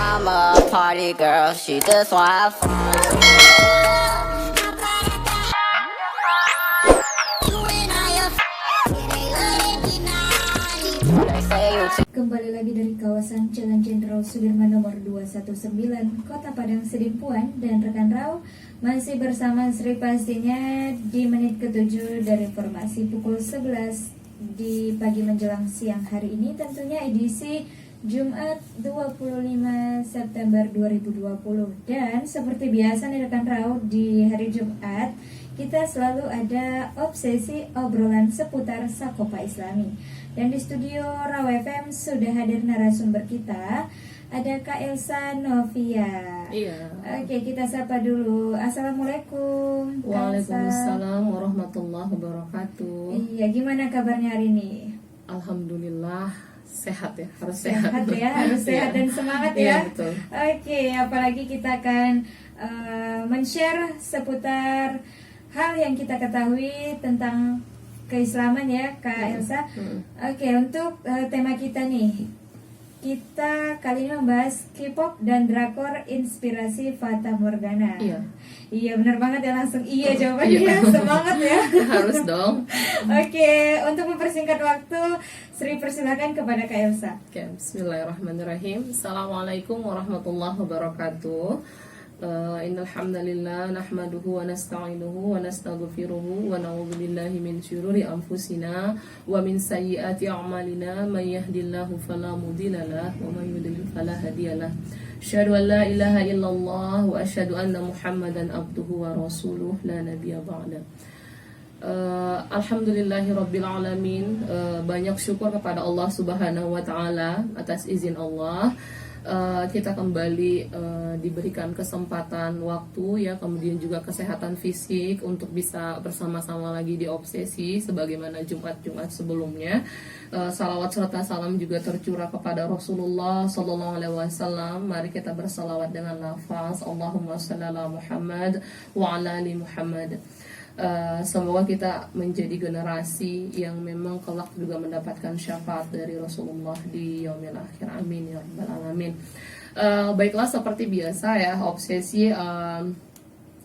mama a party girl, she just want have fun. Kembali lagi dari kawasan Jalan Jenderal Sudirman nomor 219 Kota Padang Sidimpuan, dan rekan Rau masih bersama Sri pastinya di menit ke-7 dari formasi pukul 11 di pagi menjelang siang hari ini, tentunya edisi Jumat 25 September 2020. Dan seperti biasa nih rekan Rau, di hari Jumat kita selalu ada obsesi obrolan seputar Sakopa Islami. Dan di studio Raw FM sudah hadir narasumber kita, ada Kak Elsa Novia. Iya. Oke, kita sapa dulu. Assalamualaikum. Kak Elsa. Waalaikumsalam warahmatullahi wabarakatuh. Iya, gimana kabarnya hari ini? Alhamdulillah sehat ya, harus Sehat ya, harus sehat dan semangat Iya, ya. betul. Oke, apalagi kita akan men-share seputar hal yang kita ketahui tentang keislaman ya, Kak Elsa. Oke, untuk tema kita nih, kita kali ini membahas K-pop dan drakor inspirasi Fata Morgana. Iya. Iya, benar banget ya, langsung iya jawabannya. Iya. Semangat ya. Harus dong. Oke, untuk mempersingkat waktu, Sri persilakan kepada Kak Elsa. Oke, bismillahirrahmanirrahim. Assalamualaikum warahmatullahi wabarakatuh. Innal hamdalillah nahmaduhu wa nasta'inuhu wa nastaghfiruhu wa na'udzu billahi min syururi anfusina wa min sayyiati a'malina may yahdihillahu fala mudilla lahu wa may yudlil fala hadiyalah. Asyhadu an la ilaha illallah wa asyhadu anna Muhammadan abduhu wa rasuluh la nabiyya ba'da. Alhamdulillahirabbil alamin. Banyak syukur kepada Allah Subhanahu wa taala atas izin Allah. Kita kembali diberikan kesempatan waktu ya, kemudian juga kesehatan fisik untuk bisa bersama-sama lagi di obsesi sebagaimana Jumat-Jumat sebelumnya. Salawat serta salam juga tercurah kepada Rasulullah Sallallahu Alaihi Wasallam. Mari kita bersalawat dengan lafaz Allahumma shalli ala Muhammad wa ala ali Muhammad. Semoga kita menjadi generasi yang memang kelak juga mendapatkan syafaat dari Rasulullah di yaumil akhir. Amin ya rabbal alamin. Baiklah, seperti biasa ya, obsesi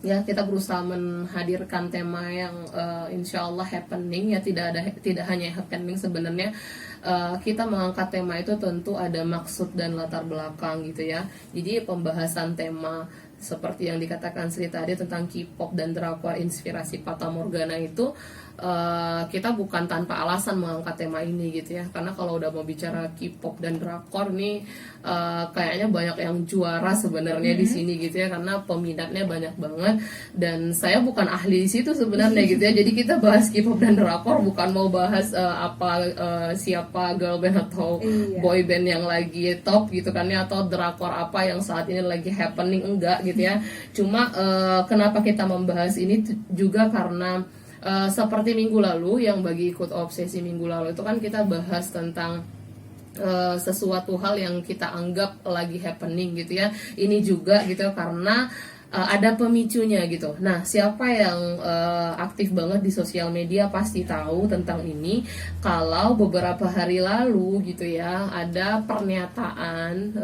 ya, kita berusaha menghadirkan tema yang insya Allah happening ya, tidak hanya happening sebenarnya. Kita mengangkat tema itu tentu ada maksud dan latar belakang gitu ya. Jadi pembahasan tema seperti yang dikatakan Sri tadi tentang K-pop dan drakor inspirasi Fata Morgana itu kita bukan tanpa alasan mengangkat tema ini gitu ya, karena kalau udah mau bicara K-pop dan drakor nih kayaknya banyak yang juara sebenarnya di sini gitu ya, karena peminatnya banyak banget dan saya bukan ahli di situ sebenarnya gitu ya. Jadi kita bahas K-pop dan drakor bukan mau bahas siapa girl band atau boy band yang lagi top gitu kan ya, atau drakor apa yang saat ini lagi happening, enggak gitu ya. Cuma kenapa kita membahas ini juga karena seperti minggu lalu, yang bagi ikut obsesi minggu lalu itu kan kita bahas tentang sesuatu hal yang kita anggap lagi happening gitu ya. Ini juga gitu karena ada pemicunya gitu. Nah, siapa yang aktif banget di sosial media pasti tahu tentang ini. Kalau beberapa hari lalu gitu ya, ada pernyataan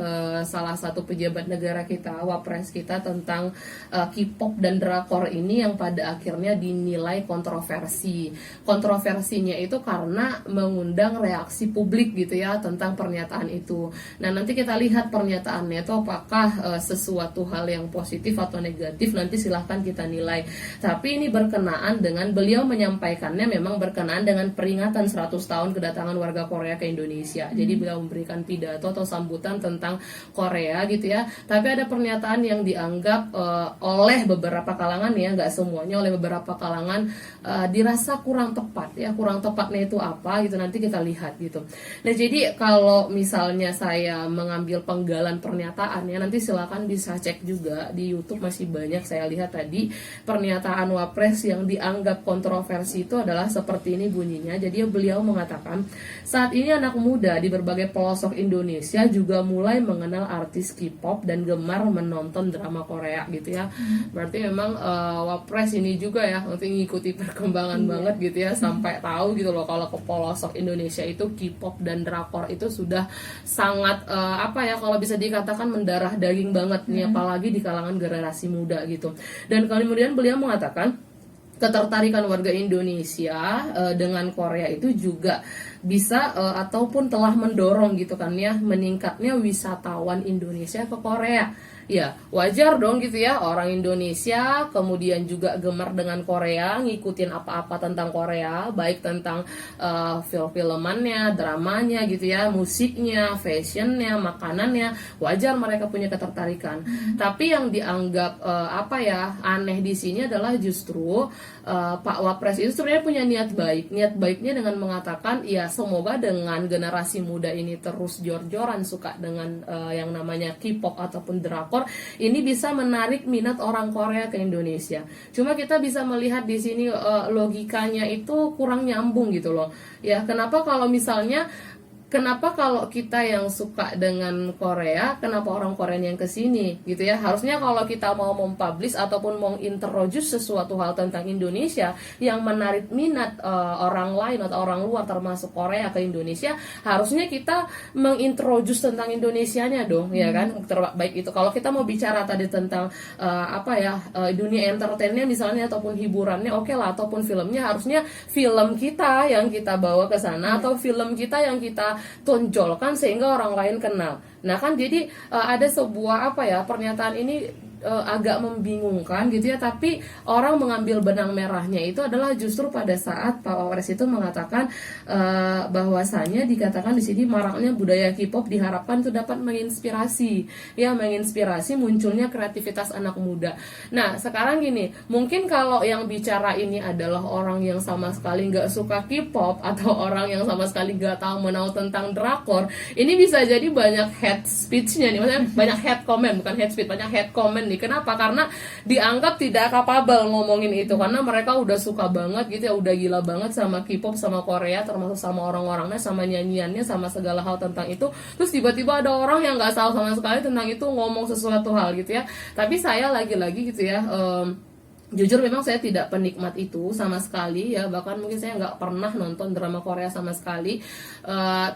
salah satu pejabat negara kita, wapres kita, tentang K-pop dan drakor ini yang pada akhirnya dinilai kontroversi. Kontroversinya itu karena mengundang reaksi publik gitu ya tentang pernyataan itu. Nah, nanti kita lihat pernyataannya itu apakah sesuatu hal yang positif atau negatif, nanti silahkan kita nilai. Tapi ini berkenaan dengan beliau menyampaikannya, memang berkenaan dengan peringatan 100 tahun kedatangan warga Korea ke Indonesia. Jadi beliau memberikan pidato atau sambutan tentang Korea gitu ya. Tapi ada pernyataan yang dianggap oleh beberapa kalangan ya, nggak semuanya, oleh beberapa kalangan dirasa kurang tepat ya. Kurang tepatnya itu apa gitu, nanti kita lihat gitu. Nah, jadi kalau misalnya saya mengambil penggalan pernyataannya, nanti silakan bisa cek juga di YouTube masih banyak. Saya lihat tadi pernyataan Wapres yang dianggap kontroversi itu adalah seperti ini bunyinya. Jadi beliau mengatakan, saat ini anak muda di berbagai pelosok Indonesia juga mulai mengenal artis K-pop dan gemar menonton drama Korea gitu ya. Berarti memang Wapres ini juga ya untuk ngikuti perkembangan banget gitu ya, sampai tahu gitu loh kalau ke pelosok Indonesia itu K-pop dan drakor itu sudah sangat apa ya, kalau bisa dikatakan mendarah daging banget nih, apalagi di kalangan generasi muda gitu. Dan kemudian beliau mengatakan ketertarikan warga Indonesia dengan Korea itu juga bisa ataupun telah mendorong gitu kan ya meningkatnya wisatawan Indonesia ke Korea. Ya wajar dong gitu ya, orang Indonesia kemudian juga gemar dengan Korea, ngikutin apa-apa tentang Korea, baik tentang film-filmannya, dramanya gitu ya, musiknya, fashionnya, makanannya. Wajar mereka punya ketertarikan. Tapi yang dianggap apa ya aneh di sini adalah justru Pak Wapres itu sebenarnya punya niat baik. Niat baiknya dengan mengatakan ya semoga dengan generasi muda ini terus jor-joran suka dengan yang namanya K-pop ataupun drakor, ini bisa menarik minat orang Korea ke Indonesia. Cuma kita bisa melihat di sini logikanya itu kurang nyambung gitu loh. Ya, kenapa kalau kita yang suka dengan Korea, kenapa orang Korea yang kesini gitu ya? Harusnya kalau kita mau mempublish ataupun mau introduce sesuatu hal tentang Indonesia yang menarik minat orang lain atau orang luar termasuk Korea ke Indonesia, harusnya kita mengintroduce tentang Indonesianya dong, ya kan? Baik itu kalau kita mau bicara tadi tentang dunia entertainnya misalnya ataupun hiburannya, oke lah, ataupun filmnya, harusnya film kita yang kita bawa ke sana atau film kita yang kita tonjolkan sehingga orang lain kenal. Nah kan jadi ada sebuah pernyataan ini agak membingungkan gitu ya, tapi orang mengambil benang merahnya itu adalah justru pada saat Pak Wapres itu mengatakan bahwasanya dikatakan di sini maraknya budaya K-pop diharapkan itu dapat menginspirasi munculnya kreativitas anak muda. Nah sekarang gini, mungkin kalau yang bicara ini adalah orang yang sama sekali nggak suka K-pop atau orang yang sama sekali nggak tahu menau tentang drakor, ini bisa jadi banyak hate speech-nya nih, maksudnya banyak hate comment, bukan hate speech, banyak hate comment nih. Kenapa? Karena dianggap tidak capable ngomongin itu, karena mereka udah suka banget gitu ya, udah gila banget sama K-pop, sama Korea, termasuk sama orang-orangnya, sama nyanyiannya, sama segala hal tentang itu. Terus tiba-tiba ada orang yang nggak tahu sama sekali tentang itu ngomong sesuatu hal gitu ya. Tapi saya lagi-lagi gitu ya, jujur memang saya tidak penikmat itu sama sekali ya, bahkan mungkin saya nggak pernah nonton drama Korea sama sekali,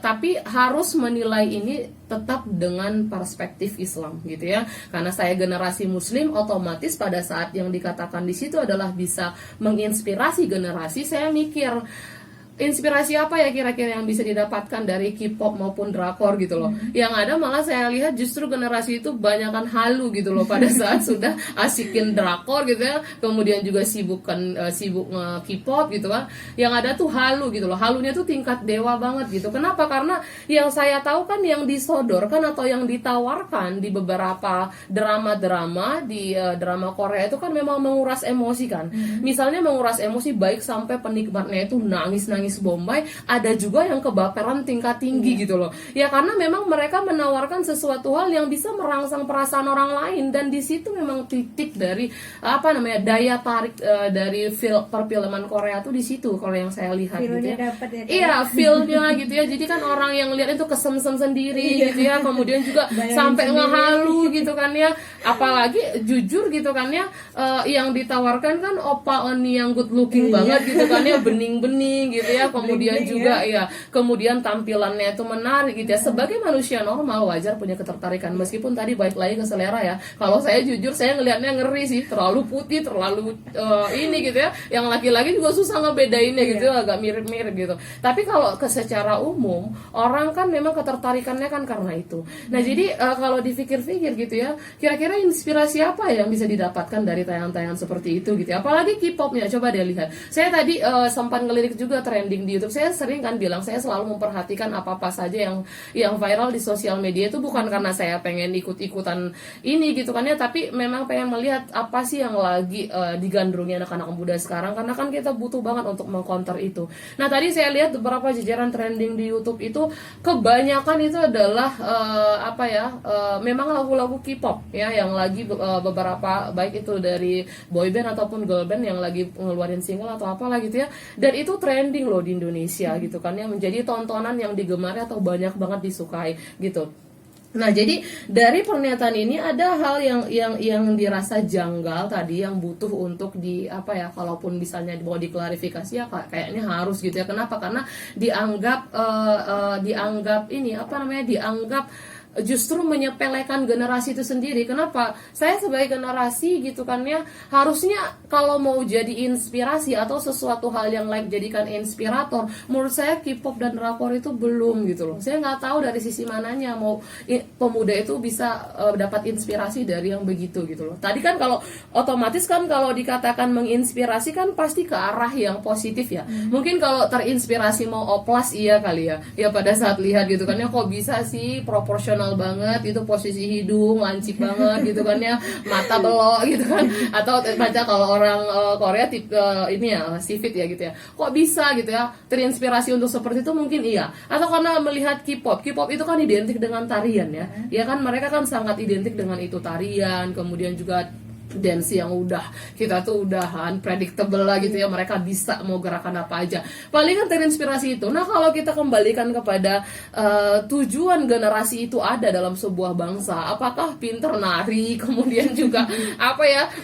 tapi harus menilai ini tetap dengan perspektif Islam gitu ya, karena saya generasi Muslim, otomatis pada saat yang dikatakan di situ adalah bisa menginspirasi generasi, saya mikir inspirasi apa ya kira-kira yang bisa didapatkan dari K-pop maupun drakor gitu loh. Yang ada malah saya lihat justru generasi itu banyakan halu gitu loh pada saat sudah asikin drakor gitu ya, kemudian juga sibuk K-pop gitu kan. Yang ada tuh halu gitu loh. Halunya tuh tingkat dewa banget gitu. Kenapa? Karena yang saya tahu kan yang disodorkan atau yang ditawarkan di beberapa drama-drama di drama Korea itu kan memang menguras emosi kan. Misalnya menguras emosi baik sampai penikmatnya itu nangis Bombay, ada juga yang kebaperan tingkat tinggi gitu loh. Ya karena memang mereka menawarkan sesuatu hal yang bisa merangsang perasaan orang lain, dan di situ memang titik dari daya tarik dari perfilman Korea tuh di situ kalau yang saya lihat gitu ya. Iya, feel-nya gitu ya. Jadi kan orang yang lihat itu kesem-sem sendiri gitu ya. Kemudian juga sampai ngehalu gitu kan ya. Apalagi jujur gitu kan ya, yang ditawarkan kan opa Oni yang good looking banget gitu kan ya, bening-bening gitu ya, kemudian juga ya, kemudian tampilannya itu menarik gitu ya. Sebagai manusia normal wajar punya ketertarikan, meskipun tadi baik lagi ke selera ya. Kalau saya jujur saya ngelihatnya ngeri sih, terlalu putih, terlalu ini gitu ya. Yang laki-laki juga susah ngebedainnya gitu, agak mirip-mirip gitu. Tapi kalau secara umum orang kan memang ketertarikannya kan karena itu. Nah jadi kalau dipikir-pikir gitu ya, kira-kira inspirasi apa yang bisa didapatkan dari tayangan-tayangan seperti itu gitu ya. Apalagi K-popnya, coba deh lihat. Saya tadi sempat ngelirik juga trending trending di YouTube. Saya sering kan bilang saya selalu memperhatikan apa-apa saja yang viral di sosial media itu bukan karena saya pengen ikut-ikutan ini gitu kan ya, tapi memang pengen melihat apa sih yang lagi digandrungi anak-anak muda sekarang, karena kan kita butuh banget untuk mengcounter itu. Nah tadi saya lihat beberapa jajaran trending di YouTube itu kebanyakan itu adalah memang lagu-lagu K-pop ya, yang lagi beberapa baik itu dari boyband ataupun girlband yang lagi ngeluarin single atau apalah gitu ya, dan itu trending loh di Indonesia gitu kan ya, menjadi tontonan yang digemari atau banyak banget disukai gitu. Nah, jadi dari pernyataan ini ada hal yang dirasa janggal tadi, yang butuh untuk kalaupun misalnya mau diklarifikasi ya kayaknya harus gitu ya. Kenapa? Karena dianggap justru menyepelekan generasi itu sendiri. Kenapa? Saya sebagai generasi gitu kan ya, harusnya kalau mau jadi inspirasi atau sesuatu hal yang jadikan inspirator, menurut saya K-pop dan drakor itu belum gitu loh. Saya nggak tahu dari sisi mananya mau pemuda itu bisa dapat inspirasi dari yang begitu gitu loh. Tadi kan kalau otomatis kan kalau dikatakan menginspirasi kan pasti ke arah yang positif ya. Mungkin kalau terinspirasi mau oplas iya kali ya. Ya pada saat lihat gitu kan ya, kok bisa sih proporsional banget itu posisi hidung lancip banget gitu kan ya, mata belok gitu kan, atau baca kalau orang Korea tipe ini ya sivit ya gitu ya, kok bisa gitu ya terinspirasi untuk seperti itu, mungkin iya. Atau karena melihat K-pop itu kan identik dengan tarian ya kan, mereka kan sangat identik dengan itu, tarian, kemudian juga dance yang kita tuh udah unpredictable lah gitu ya, mereka bisa mau gerakan apa aja, paling kan terinspirasi itu. Nah kalau kita kembalikan kepada tujuan generasi itu ada dalam sebuah bangsa, apakah pinter nari kemudian juga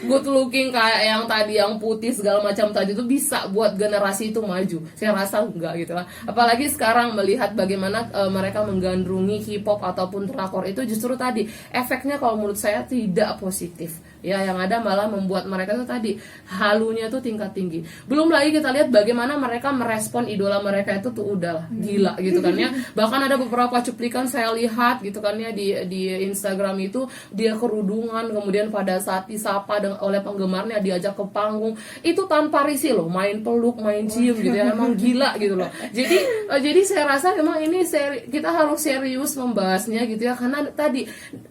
good looking kayak yang tadi yang putih segala macam tadi itu bisa buat generasi itu maju? Saya rasa enggak gitu lah. Apalagi sekarang melihat bagaimana mereka menggandrungi K-pop ataupun drakor, itu justru tadi efeknya kalau menurut saya tidak positif ya, yang ada malah membuat mereka tuh tadi halunya tuh tingkat tinggi. Belum lagi kita lihat bagaimana mereka merespon idola mereka itu tuh udah gila gitu kan ya. Bahkan ada beberapa cuplikan saya lihat gitu kan ya di Instagram itu, dia kerudungan, kemudian pada saat disapa oleh penggemarnya diajak ke panggung itu tanpa risih loh, main peluk, main cium gitu ya, emang gila gitu loh. Jadi saya rasa memang ini kita harus serius membahasnya gitu ya, karena tadi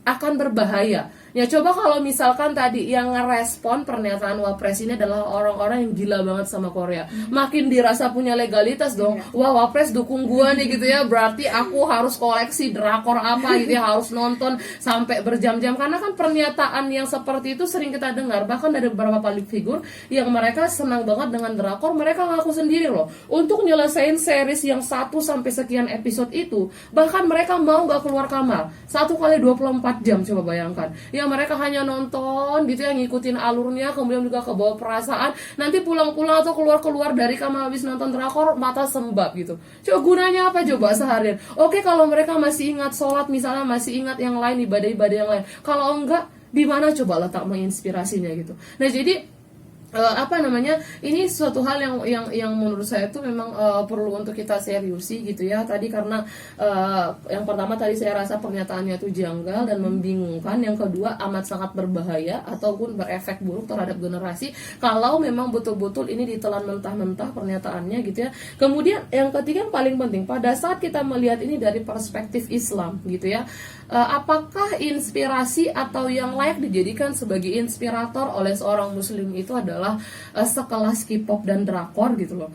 akan berbahaya. Ya coba kalau misalkan tadi yang ngerespon pernyataan Wapres ini adalah orang-orang yang gila banget sama Korea, makin dirasa punya legalitas dong. Wah, Wapres dukung gua nih gitu ya, berarti aku harus koleksi drakor apa gitu ya, harus nonton sampai berjam-jam. Karena kan pernyataan yang seperti itu sering kita dengar, bahkan dari beberapa public figure yang mereka senang banget dengan drakor, mereka ngaku sendiri loh, untuk nyelesain series yang 1 sampai sekian episode itu, bahkan mereka mau gak keluar kamar 1 kali 24 jam, coba bayangkan ya, mereka hanya nonton gitu ya, ngikutin alurnya, kemudian juga kebawa perasaan, nanti pulang-pulang atau keluar-keluar dari kamar habis nonton drakor mata sembab gitu. Coba gunanya apa coba seharian? Oke, kalau mereka masih ingat sholat misalnya, masih ingat yang lain, ibadah-ibadah yang lain, kalau enggak di mana coba letak menginspirasinya gitu. Nah jadi ini suatu hal yang menurut saya itu memang perlu untuk kita seriusi gitu ya. Tadi karena yang pertama tadi saya rasa pernyataannya itu janggal dan membingungkan. Yang kedua amat sangat berbahaya ataupun berefek buruk terhadap generasi kalau memang betul-betul ini ditelan mentah-mentah pernyataannya gitu ya. Kemudian yang ketiga yang paling penting, pada saat kita melihat ini dari perspektif Islam gitu ya, apakah inspirasi atau yang layak dijadikan sebagai inspirator oleh seorang muslim itu adalah sekelas K-pop dan drakor gitu loh,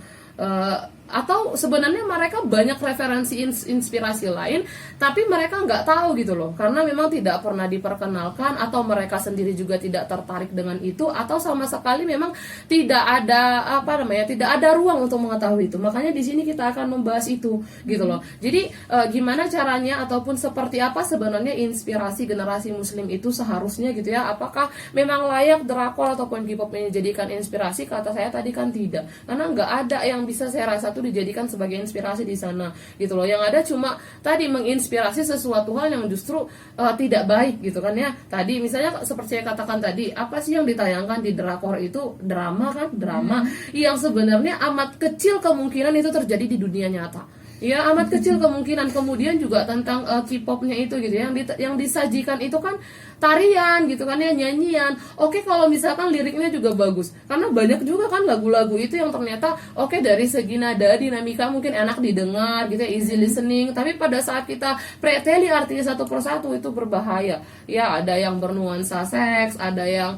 atau sebenarnya mereka banyak referensi inspirasi lain tapi mereka nggak tahu gitu loh, karena memang tidak pernah diperkenalkan, atau mereka sendiri juga tidak tertarik dengan itu, atau sama sekali memang tidak ada ruang untuk mengetahui itu. Makanya di sini kita akan membahas itu gitu loh. Jadi gimana caranya ataupun seperti apa sebenarnya inspirasi generasi muslim itu seharusnya gitu ya, apakah memang layak drakor ataupun K-pop ini dijadikan inspirasi? Kata saya tadi kan tidak, karena nggak ada yang bisa saya rasa tuh dijadikan sebagai inspirasi di sana gitu loh. Yang ada cuma tadi menginspirasi sesuatu hal yang justru tidak baik gitu kan ya. Tadi misalnya seperti saya katakan tadi, apa sih yang ditayangkan di drakor itu drama kan, drama yang sebenarnya amat kecil kemungkinan itu terjadi di dunia nyata. Ya amat kecil kemungkinan. Kemudian juga tentang K-popnya itu gitu ya, yang disajikan itu kan tarian gitu kan ya, nyanyian. Oke, kalau misalkan liriknya juga bagus, karena banyak juga kan lagu-lagu itu yang ternyata oke dari segi nada, dinamika mungkin enak didengar gitu ya, easy listening, tapi pada saat kita preteli artinya satu persatu itu berbahaya ya. Ada yang bernuansa seks, ada yang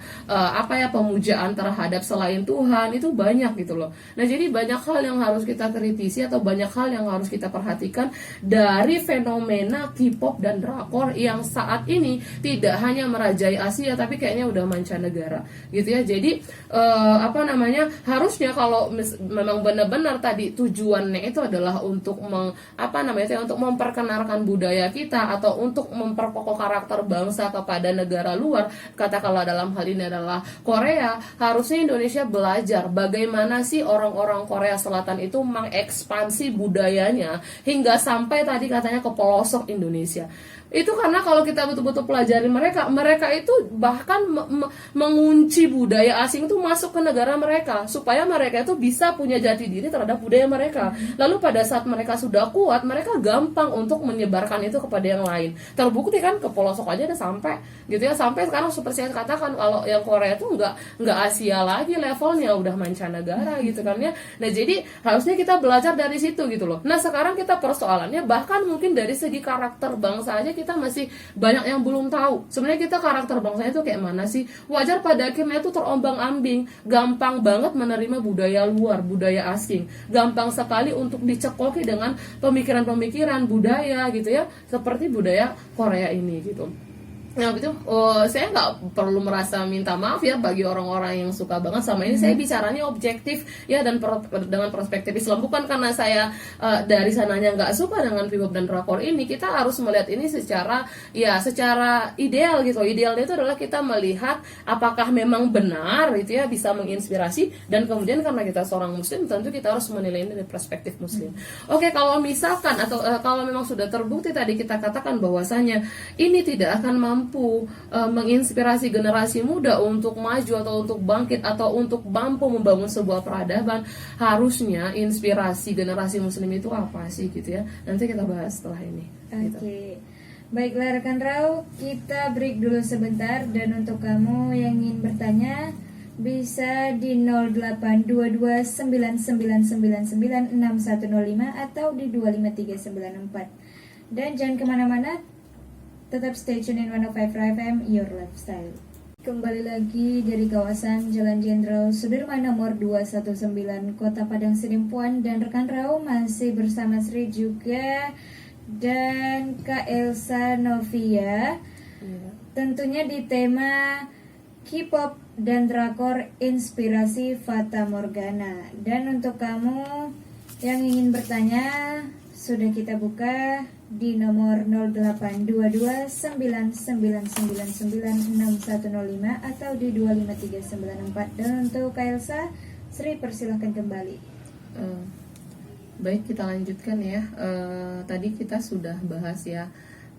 pemujaan terhadap selain Tuhan, itu banyak gitu loh. Nah jadi banyak hal yang harus kita kritisi atau banyak hal yang harus kita perhatikan dari fenomena K-pop dan drakor yang saat ini tidak hanya merajai Asia tapi kayaknya udah mancanegara gitu ya. Jadi harusnya kalau memang benar-benar tadi tujuannya itu adalah untuk untuk memperkenalkan budaya kita atau untuk memperkokoh karakter bangsa kepada negara luar, katakanlah dalam hal ini adalah Korea, harusnya Indonesia belajar bagaimana sih orang-orang Korea Selatan itu mengekspansi budayanya hingga sampai tadi katanya ke pelosok Indonesia. Itu karena kalau kita betul-betul pelajari mereka itu bahkan mengunci budaya asing itu masuk ke negara mereka supaya mereka itu bisa punya jati diri terhadap budaya mereka. Lalu pada saat mereka sudah kuat, mereka gampang untuk menyebarkan itu kepada yang lain. Terbukti kan ke pelosok aja udah sampai gitu ya. Sampai sekarang seperti saya katakan, kalau yang Korea itu nggak Asia lagi levelnya, udah mancanegara gitu kan ya. Nah jadi harusnya kita belajar dari situ gitu loh. Nah sekarang kita persoalannya bahkan mungkin dari segi karakter bangsa aja kita masih banyak yang belum tahu. Sebenarnya kita karakter bangsanya itu kayak mana sih? Wajar pada akhirnya itu terombang-ambing, gampang banget menerima budaya luar, budaya asing. Gampang sekali untuk dicekoki dengan pemikiran-pemikiran budaya gitu ya, seperti budaya Korea ini gitu. Nah itu saya nggak perlu merasa minta maaf ya bagi orang-orang yang suka banget sama ini. Saya bicaranya objektif ya, dan dengan perspektif Islam, bukan karena saya dari sananya nggak suka dengan K-pop dan drakor ini. Kita harus melihat ini secara ideal gitu. Idealnya itu adalah kita melihat apakah memang benar itu ya bisa menginspirasi, dan kemudian karena kita seorang muslim tentu kita harus menilai ini dari perspektif muslim. Oke, kalau misalkan atau kalau memang sudah terbukti tadi kita katakan bahwasanya ini tidak akan mampu menginspirasi generasi muda untuk maju atau untuk bangkit atau untuk mampu membangun sebuah peradaban, harusnya inspirasi generasi muslim itu apa sih gitu ya. Nanti kita bahas setelah ini. Oke. Baiklah rekan Rau, kita break dulu sebentar, dan untuk kamu yang ingin bertanya bisa di 082299996105 atau di 253994. Dan jangan kemana-mana, tetap stay tune in 105 FM, your lifestyle. Kembali lagi dari kawasan Jalan Jenderal Sudirman nomor 219 Kota Padang Sidimpuan, dan rekan Rau masih bersama Sri juga dan Kak Elsa Novia. Tentunya di tema K-pop dan drakor inspirasi Fata Morgana. Dan untuk kamu yang ingin bertanya, sudah kita buka di nomor 082299996105 atau di 253994. Dan untuk Kak Elsa, Sri persilahkan kembali. Baik, kita lanjutkan ya. Tadi kita sudah bahas ya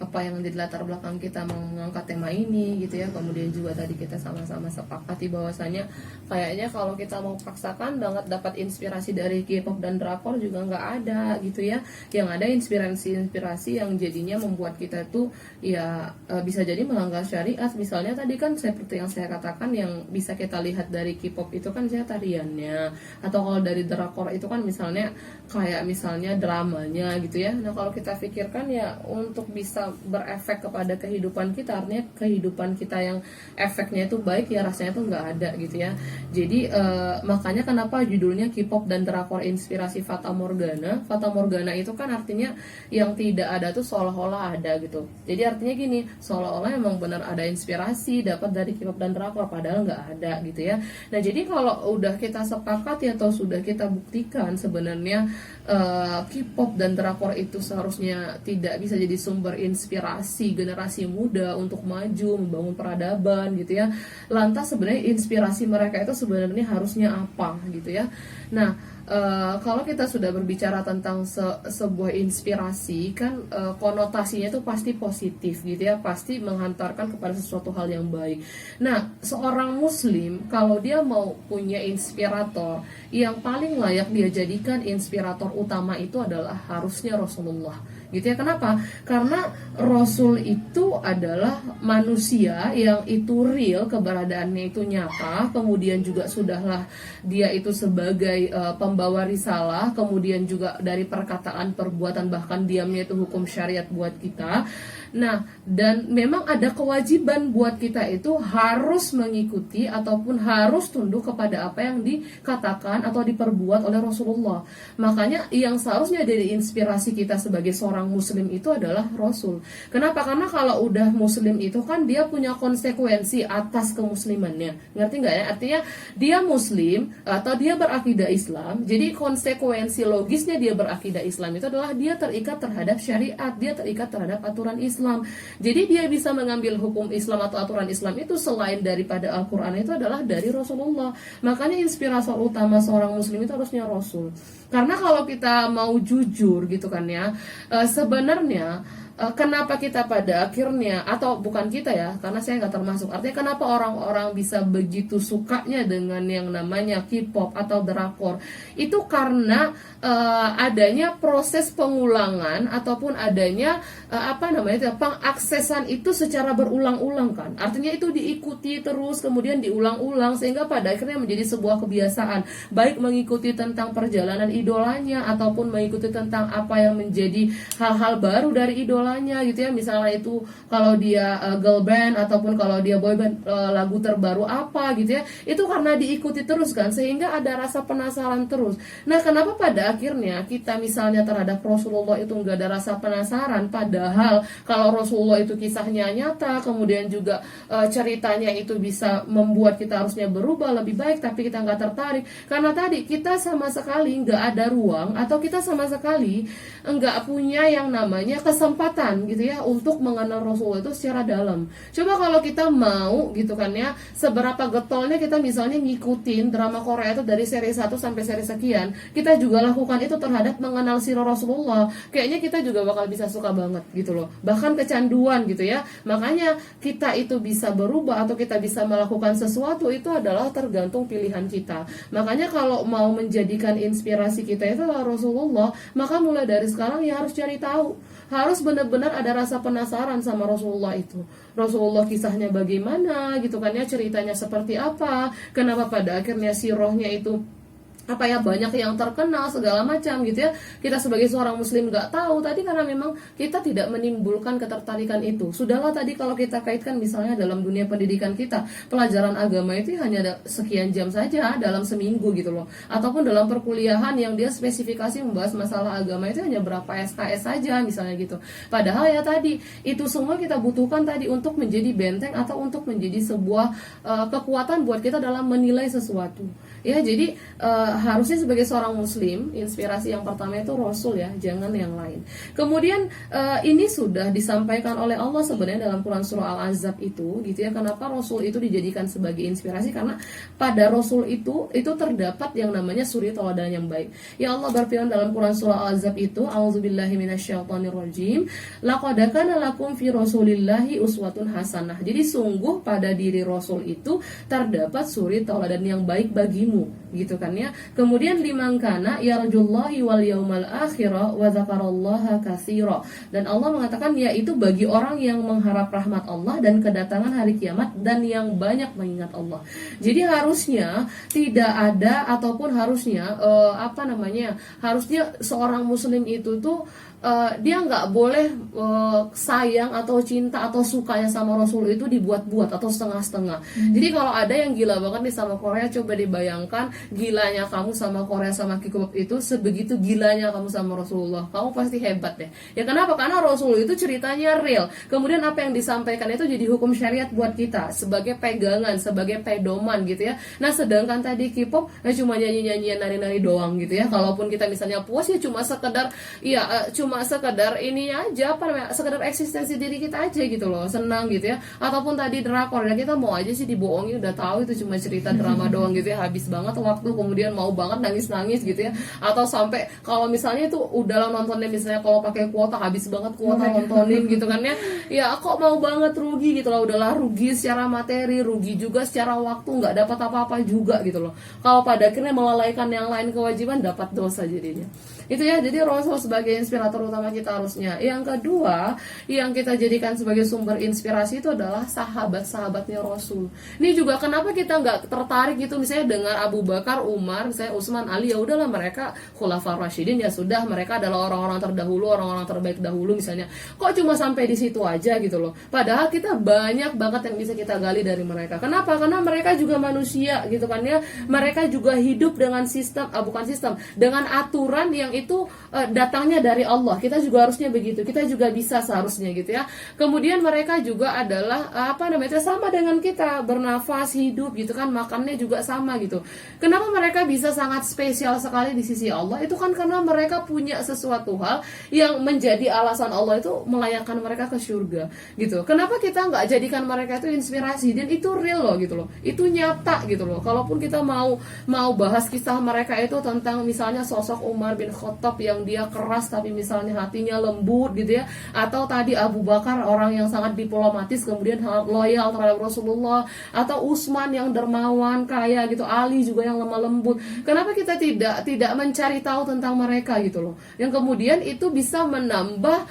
apa yang menjadi latar belakang kita mengangkat tema ini gitu ya. Kemudian juga tadi kita sama-sama sepakati bahwasanya kayaknya kalau kita mau paksakan banget dapat inspirasi dari K-pop dan drakor juga nggak ada gitu ya. Yang ada inspirasi yang jadinya membuat kita tuh ya bisa jadi melanggar syariat. Misalnya tadi kan seperti yang saya katakan, yang bisa kita lihat dari K-pop itu kan saya tariannya, atau kalau dari drakor itu kan misalnya kayak misalnya dramanya gitu ya. Nah kalau kita pikirkan ya untuk bisa berefek kepada kehidupan kita, artinya kehidupan kita yang efeknya itu baik ya, rasanya tuh nggak ada gitu ya. Jadi makanya kenapa judulnya K-pop dan drakor inspirasi Fata Morgana. Fata Morgana itu kan artinya yang tidak ada tuh seolah-olah ada gitu. Jadi artinya gini, seolah-olah emang benar ada inspirasi dapat dari K-pop dan drakor, padahal nggak ada gitu ya. Nah jadi kalau udah kita sepakati atau sudah kita buktikan sebenarnya K-pop dan drakor itu seharusnya tidak bisa jadi sumber inspirasi menginspirasi generasi muda untuk maju, membangun peradaban gitu ya. Lantas sebenarnya inspirasi mereka itu sebenarnya harusnya apa gitu ya. Nah, kalau kita sudah berbicara tentang sebuah inspirasi kan konotasinya itu pasti positif gitu ya, pasti menghantarkan kepada sesuatu hal yang baik. Nah, seorang muslim kalau dia mau punya inspirator, yang paling layak dia jadikan inspirator utama itu adalah harusnya Rasulullah gitu ya. Kenapa? Karena Rasul itu adalah manusia yang itu real, keberadaannya itu nyata, kemudian juga sudahlah dia itu sebagai pembawa risalah, kemudian juga dari perkataan, perbuatan, bahkan diamnya itu hukum syariat buat kita. Nah, dan memang ada kewajiban buat kita itu harus mengikuti ataupun harus tunduk kepada apa yang dikatakan atau diperbuat oleh Rasulullah. Makanya yang seharusnya jadi inspirasi kita sebagai seorang muslim itu adalah Rasul. Kenapa? Karena kalau udah muslim itu kan dia punya konsekuensi atas kemuslimannya. Ngerti nggak ya? Artinya dia muslim atau dia berakidah Islam, jadi konsekuensi logisnya dia berakidah Islam itu adalah dia terikat terhadap syariat, dia terikat terhadap aturan Islam. Jadi dia bisa mengambil hukum Islam atau aturan Islam itu selain daripada Al-Quran itu adalah dari Rasulullah. Makanya inspirator utama seorang muslim itu harusnya Rasul. Karena kalau kita mau jujur gitu kan ya, sebenarnya kenapa kita pada akhirnya, atau bukan kita ya, karena saya nggak termasuk, artinya kenapa orang-orang bisa begitu sukanya dengan yang namanya K-pop atau drakor, itu karena adanya proses pengulangan ataupun adanya pengaksesan itu secara berulang-ulang kan, artinya itu diikuti terus kemudian diulang-ulang sehingga pada akhirnya menjadi sebuah kebiasaan, baik mengikuti tentang perjalanan idolanya ataupun mengikuti tentang apa yang menjadi hal-hal baru dari idolanya gitu ya. Misalnya itu kalau dia girl band ataupun kalau dia boy band, lagu terbaru apa gitu ya, itu karena diikuti terus kan, sehingga ada rasa penasaran terus. Nah, kenapa pada akhirnya kita misalnya terhadap Rasulullah itu nggak ada rasa penasaran, padahal kalau Rasulullah itu kisahnya nyata, kemudian juga ceritanya itu bisa membuat kita harusnya berubah lebih baik, tapi kita nggak tertarik karena tadi kita sama sekali nggak ada ruang atau kita sama sekali nggak punya yang namanya kesempatan gitu ya untuk mengenal Rasulullah itu secara dalam. Coba kalau kita mau gitu kan ya, seberapa getolnya kita misalnya ngikutin drama Korea itu dari seri 1 sampai seri sekian, kita juga lakukan itu terhadap mengenal sirah Rasulullah, kayaknya kita juga bakal bisa suka banget gitu loh, bahkan kecanduan gitu ya. Makanya kita itu bisa berubah atau kita bisa melakukan sesuatu itu adalah tergantung pilihan kita. Makanya kalau mau menjadikan inspirasi kita itu adalah Rasulullah, maka mulai dari sekarang ya harus cari tahu, harus benar-benar ada rasa penasaran sama Rasulullah itu. Rasulullah kisahnya bagaimana gitu kan ya, ceritanya seperti apa, kenapa pada akhirnya sirahnya itu apa ya, banyak yang terkenal segala macam gitu ya. Kita sebagai seorang muslim nggak tahu tadi karena memang kita tidak menimbulkan ketertarikan itu. Sudahlah tadi kalau kita kaitkan misalnya dalam dunia pendidikan kita, pelajaran agama itu hanya ada sekian jam saja dalam seminggu gitu loh, ataupun dalam perkuliahan yang dia spesifikasi membahas masalah agama itu hanya berapa SKS saja misalnya gitu. Padahal ya tadi itu semua kita butuhkan tadi untuk menjadi benteng atau untuk menjadi sebuah kekuatan buat kita dalam menilai sesuatu ya. Jadi harusnya sebagai seorang muslim, inspirasi yang pertama itu Rasul ya, jangan yang lain. Kemudian ini sudah disampaikan oleh Allah sebenarnya dalam Quran surah Al-Ahzab itu gitu ya. Kenapa Rasul itu dijadikan sebagai inspirasi? Karena pada Rasul itu terdapat yang namanya suri tauladan yang baik. Ya Allah berfirman dalam Quran surah Al-Ahzab itu, a'udzubillahi minasyaitonirrajim, laqad kana lakum fi rasulillahi uswatun hasanah. Jadi sungguh pada diri Rasul itu terdapat suri tauladan yang baik bagimu gitu kan ya. Kemudian liman kana yarjullahi wal yaumal akhirah wa dzakarallaha katsira. Dan Allah mengatakan yaitu bagi orang yang mengharap rahmat Allah dan kedatangan hari kiamat dan yang banyak mengingat Allah. Jadi harusnya tidak ada ataupun harusnya harusnya seorang muslim itu tuh dia nggak boleh sayang atau cinta atau sukanya sama Rasul itu dibuat-buat atau setengah-setengah. Jadi kalau ada yang gila banget nih sama Korea, coba dibayangkan gilanya kamu sama Korea sama K-pop itu sebegitu gilanya kamu sama Rasulullah, kamu pasti hebat deh. Ya kenapa? Karena Rasul itu ceritanya real. Kemudian apa yang disampaikan itu jadi hukum syariat buat kita sebagai pegangan, sebagai pedoman gitu ya. Nah sedangkan tadi K-pop cuma nyanyi-nyanyian, nari-nari doang gitu ya. Kalaupun kita misalnya puas ya cuma sekedar cuma cuma sekedar ini aja, apa namanya, sekedar eksistensi diri kita aja gitu loh, senang gitu ya. Ataupun tadi drakor ya, kita mau aja sih dibohongi, udah tahu itu cuma cerita drama doang gitu ya, habis banget waktu, kemudian mau banget nangis-nangis gitu ya. Atau sampai kalau misalnya itu udah nontonnya, misalnya kalau pakai kuota, habis banget kuota nontonin gitu kan ya. Ya kok mau banget, rugi gitu loh, udahlah rugi secara materi, rugi juga secara waktu, nggak dapat apa-apa juga gitu loh. Kalau pada akhirnya melalaikan yang lain kewajiban, dapat dosa jadinya. Itu ya, jadi Rasul sebagai inspirator utama kita harusnya. Yang kedua, yang kita jadikan sebagai sumber inspirasi itu adalah sahabat-sahabatnya Rasul. Ini juga kenapa kita nggak tertarik gitu misalnya dengan Abu Bakar, Umar, misalnya Utsman, Ali, ya udahlah mereka khulafaur rasyidin, ya sudah, mereka adalah orang-orang terdahulu, orang-orang terbaik dahulu misalnya. Kok cuma sampai di situ aja gitu loh. Padahal kita banyak banget yang bisa kita gali dari mereka. Kenapa? Karena mereka juga manusia gitu kan ya. Mereka juga hidup dengan sistem, bukan sistem, dengan aturan yang itu datangnya dari Allah. Kita juga harusnya begitu. Kita juga bisa seharusnya gitu ya. Kemudian mereka juga adalah sama dengan kita, bernafas, hidup gitu kan, makannya juga sama gitu. Kenapa mereka bisa sangat spesial sekali di sisi Allah? Itu kan karena mereka punya sesuatu hal yang menjadi alasan Allah itu melayakkan mereka ke surga gitu. Kenapa kita nggak jadikan mereka itu inspirasi? Dan itu real loh gitu loh. Itu nyata gitu loh. Kalaupun kita mau bahas kisah mereka itu tentang misalnya sosok Umar bin Khattab yang dia keras tapi misalnya hatinya lembut gitu ya, atau tadi Abu Bakar orang yang sangat diplomatis kemudian sangat loyal terhadap Rasulullah, atau Utsman yang dermawan kaya gitu, Ali juga yang lemah lembut. Kenapa kita tidak mencari tahu tentang mereka gitu loh, yang kemudian itu bisa menambah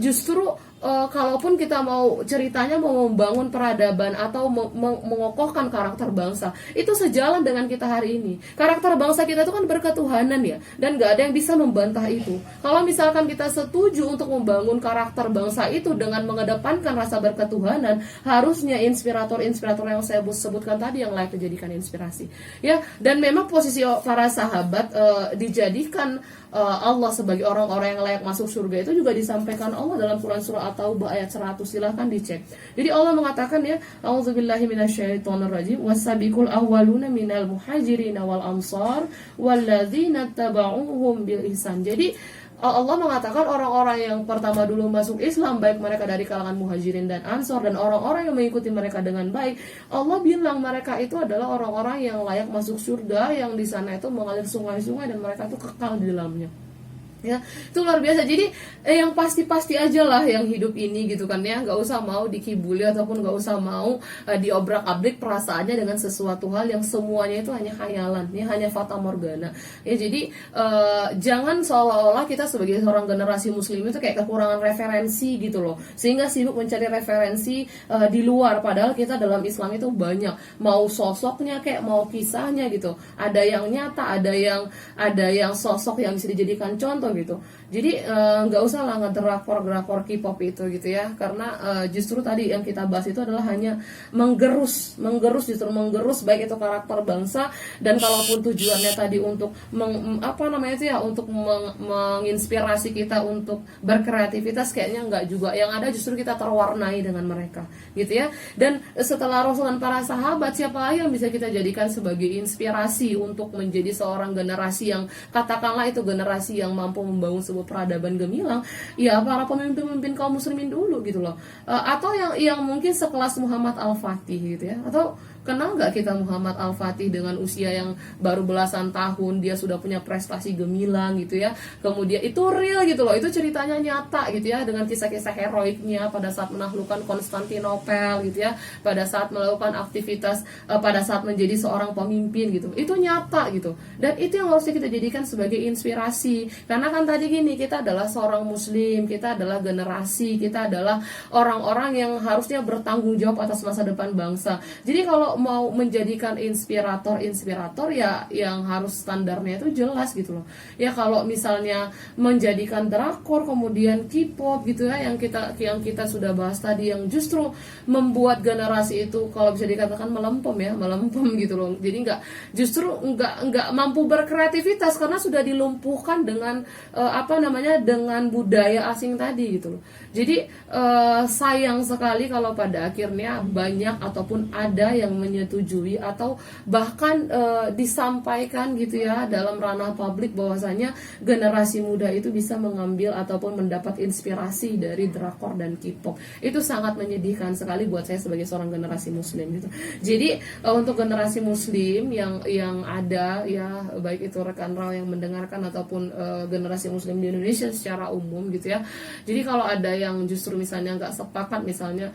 justru kalaupun kita mau ceritanya mau membangun peradaban atau mengokohkan karakter bangsa, itu sejalan dengan kita hari ini. Karakter bangsa kita itu kan berketuhanan ya, dan gak ada yang bisa membantah itu. Kalau misalkan kita setuju untuk membangun karakter bangsa itu dengan mengedepankan rasa berketuhanan, harusnya inspirator-inspirator yang saya sebutkan tadi yang layak dijadikan inspirasi ya. Dan memang posisi para sahabat dijadikan Allah sebagai orang-orang yang layak masuk surga itu juga disampaikan Allah dalam Quran surah At-Taubah ayat 100. Silahkan dicek. Jadi Allah mengatakan ya, A'udzubillahi minasyaitonirrajim, wasabiqul awwaluna minal muhajirin wal ansar walladzina tabauhum bil ihsan. Jadi Allah mengatakan orang-orang yang pertama dulu masuk Islam, baik mereka dari kalangan muhajirin dan ansor, dan orang-orang yang mengikuti mereka dengan baik, Allah bilang mereka itu adalah orang-orang yang layak masuk surga, yang di sana itu mengalir sungai-sungai dan mereka itu kekal di dalamnya. Ya, itu luar biasa. Jadi yang pasti-pasti aja lah yang hidup ini gitu kan ya, nggak usah mau dikibuli ataupun nggak usah mau diobrak-abrik perasaannya dengan sesuatu hal yang semuanya itu hanya khayalan, ya, hanya fata morgana. Ya, jadi jangan seolah-olah kita sebagai seorang generasi muslim itu kayak kekurangan referensi gitu loh, sehingga sibuk mencari referensi di luar, padahal kita dalam Islam itu banyak, mau sosoknya kayak mau kisahnya gitu, ada yang nyata, ada yang sosok yang bisa dijadikan contoh gitu. Jadi nggak usah lah ngedrakor K-pop itu gitu ya, karena justru tadi yang kita bahas itu adalah hanya menggerus baik itu karakter bangsa, dan kalaupun tujuannya tadi untuk untuk menginspirasi kita untuk berkreativitas, kayaknya nggak juga. Yang ada justru kita terwarnai dengan mereka gitu ya. Dan setelah Rasul dan para sahabat, siapa lagi yang bisa kita jadikan sebagai inspirasi untuk menjadi seorang generasi yang katakanlah itu generasi yang mampu membangun sebuah peradaban gemilang? Ya para pemimpin kaum muslimin dulu gitu loh. Atau yang mungkin sekelas Muhammad Al-Fatih gitu ya. Atau kenal nggak kita Muhammad Al-Fatih dengan usia yang baru belasan tahun, dia sudah punya prestasi gemilang gitu ya. Kemudian itu real gitu loh, itu ceritanya nyata gitu ya, dengan kisah-kisah heroiknya pada saat menaklukkan Konstantinopel gitu ya, pada saat melakukan aktivitas, pada saat menjadi seorang pemimpin gitu. Itu nyata gitu. Dan itu yang harusnya kita jadikan sebagai inspirasi. Karena kan tadi gini, kita adalah seorang muslim, kita adalah generasi, kita adalah orang-orang yang harusnya bertanggung jawab atas masa depan bangsa. Jadi kalau mau menjadikan inspirator ya yang harus standarnya itu jelas gitu loh. Ya kalau misalnya menjadikan drakor kemudian K-pop gitu ya, yang kita sudah bahas tadi, yang justru membuat generasi itu kalau bisa dikatakan melempem gitu loh. Jadi nggak mampu berkreativitas karena sudah dilumpuhkan dengan dengan budaya asing tadi gitu loh. Jadi sayang sekali kalau pada akhirnya banyak ataupun ada yang menyetujui atau bahkan disampaikan gitu ya dalam ranah publik bahwasanya generasi muda itu bisa mengambil ataupun mendapat inspirasi dari drakor dan K-pop. Itu sangat menyedihkan sekali buat saya sebagai seorang generasi muslim gitu. Jadi untuk generasi muslim yang ada ya, baik itu rekan Rao yang mendengarkan ataupun generasi muslim di Indonesia secara umum gitu ya. Jadi kalau ada yang justru misalnya nggak sepakat, misalnya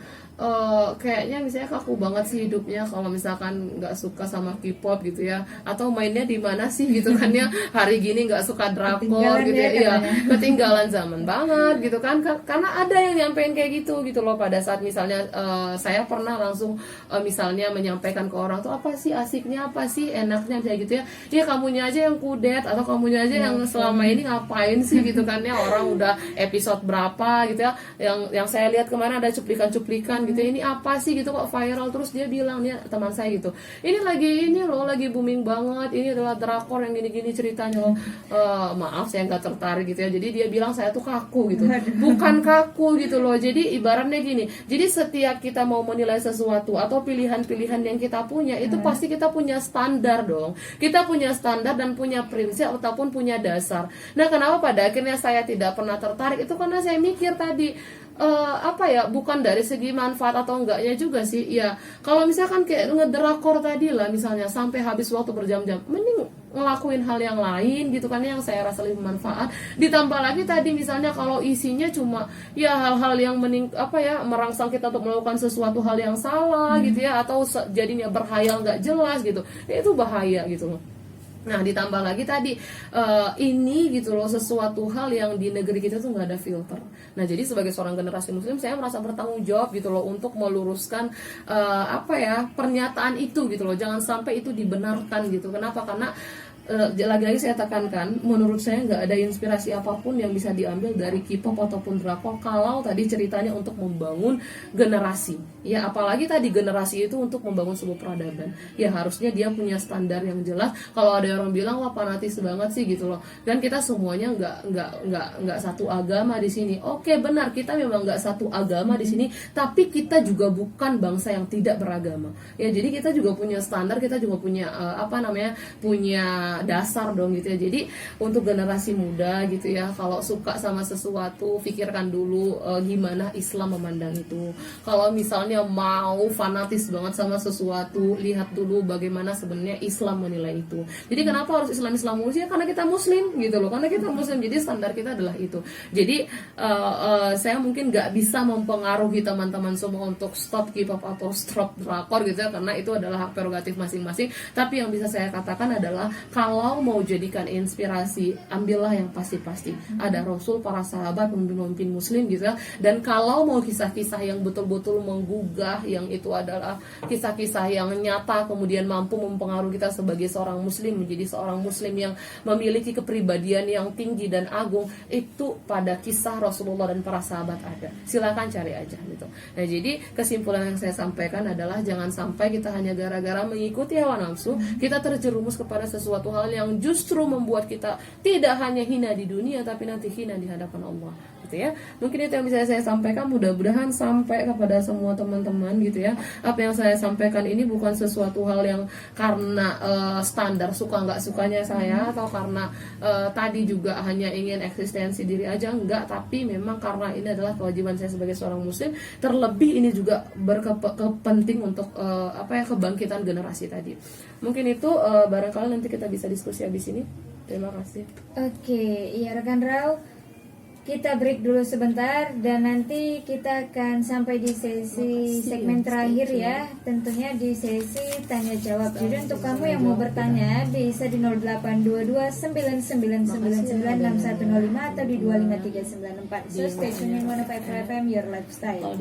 kayaknya misalnya kaku banget sih hidupnya kalau misalkan nggak suka sama K-pop gitu ya, atau mainnya di mana sih gitu kan ya, hari gini nggak suka drakor gitu ya, ketinggalan zaman banget gitu kan. Karena ada yang nyampein kayak gitu loh pada saat misalnya saya pernah langsung misalnya menyampaikan ke orang tuh, apa sih asiknya, apa sih enaknya kayak gitu ya, ya kamunya aja yang kudet atau kamunya aja yang selama ini ngapain sih gitu kan ya, orang udah episode berapa gitu ya, yang saya lihat kemarin ada cuplikan gitu, ini apa sih gitu kok viral terus. Dia bilang, dia teman saya gitu, ini lagi booming banget, ini adalah drakor yang gini-gini ceritanya loh. Maaf saya nggak tertarik gitu ya. Jadi dia bilang saya tuh kaku gitu, bukan kaku gitu loh. Jadi ibaratnya gini, jadi setiap kita mau menilai sesuatu atau pilihan-pilihan yang kita punya itu pasti kita punya standar dong, kita punya standar dan punya prinsip ataupun punya dasar. Nah kenapa pada akhirnya saya tidak pernah tertarik itu karena saya mikir tadi, bukan dari segi manfaat atau enggaknya juga sih ya. Kalau misalkan kayak ngedrakor tadi lah misalnya sampai habis waktu berjam-jam, mending ngelakuin hal yang lain gitu kan yang saya rasa lebih bermanfaat. Ditambah lagi tadi misalnya kalau isinya cuma ya hal-hal yang merangsang kita untuk melakukan sesuatu hal yang salah gitu ya, atau jadinya berhayal nggak jelas gitu, ya itu bahaya gitu loh. Nah ditambah lagi tadi ini gitu loh, sesuatu hal yang di negeri kita tuh nggak ada filter. Nah jadi sebagai seorang generasi muslim saya merasa bertanggung jawab gitu loh untuk meluruskan pernyataan itu gitu loh, jangan sampai itu dibenarkan gitu. Kenapa? Karena lagi-lagi saya tekankan, menurut saya nggak ada inspirasi apapun yang bisa diambil dari K-pop ataupun drakor kalau tadi ceritanya untuk membangun generasi ya, apalagi tadi generasi itu untuk membangun sebuah peradaban ya, harusnya dia punya standar yang jelas. Kalau ada orang bilang wah fanatis banget sih gitu loh, dan kita semuanya nggak satu agama di sini. Oke benar, kita memang nggak satu agama di sini, tapi kita juga bukan bangsa yang tidak beragama ya. Jadi kita juga punya standar, kita juga punya punya dasar dong gitu ya. Jadi untuk generasi muda gitu ya, kalau suka sama sesuatu pikirkan dulu gimana Islam memandang itu. Kalau misalnya mau fanatis banget sama sesuatu, lihat dulu bagaimana sebenarnya Islam menilai itu. Jadi kenapa harus Islam ya, karena kita muslim gitu loh, karena kita muslim, jadi standar kita adalah itu. Jadi saya mungkin nggak bisa mempengaruhi teman-teman semua untuk stop K-pop atau stop drakor gitu ya, karena itu adalah hak prerogatif masing-masing. Tapi yang bisa saya katakan adalah kalau mau jadikan inspirasi, ambillah yang pasti-pasti. Ada Rasul, para sahabat, pemimpin muslim gitu ya. Dan kalau mau kisah-kisah yang betul-betul menggugah, yang itu adalah kisah-kisah yang nyata, kemudian mampu mempengaruhi kita sebagai seorang muslim, menjadi seorang muslim yang memiliki kepribadian yang tinggi dan agung, itu pada kisah Rasulullah dan para sahabat ada. Silakan cari aja gitu. Nah jadi kesimpulan yang saya sampaikan adalah jangan sampai kita hanya gara-gara mengikuti hawa nafsu, kita terjerumus kepada sesuatu hal yang justru membuat kita tidak hanya hina di dunia tapi nanti hina di hadapan Allah gitu ya. Mungkin itu yang bisa saya sampaikan, mudah-mudahan sampai kepada semua teman-teman gitu ya. Apa yang saya sampaikan ini bukan sesuatu hal yang karena standar suka nggak sukanya saya, atau karena tadi juga hanya ingin eksistensi diri aja, enggak, tapi memang karena ini adalah kewajiban saya sebagai seorang muslim. Terlebih ini juga berkepenting untuk kebangkitan generasi tadi. Mungkin itu barangkali nanti kita bisa diskusi habis ini. Terima kasih. Oke, ya rekan Rao, kita break dulu sebentar dan nanti kita akan sampai di sesi segmen terakhir ya, tentunya di sesi tanya jawab. Jadi untuk kamu yang mau bertanya bisa di 082299996105 atau di 25394. So stay tune in 105 FM Your Lifestyle.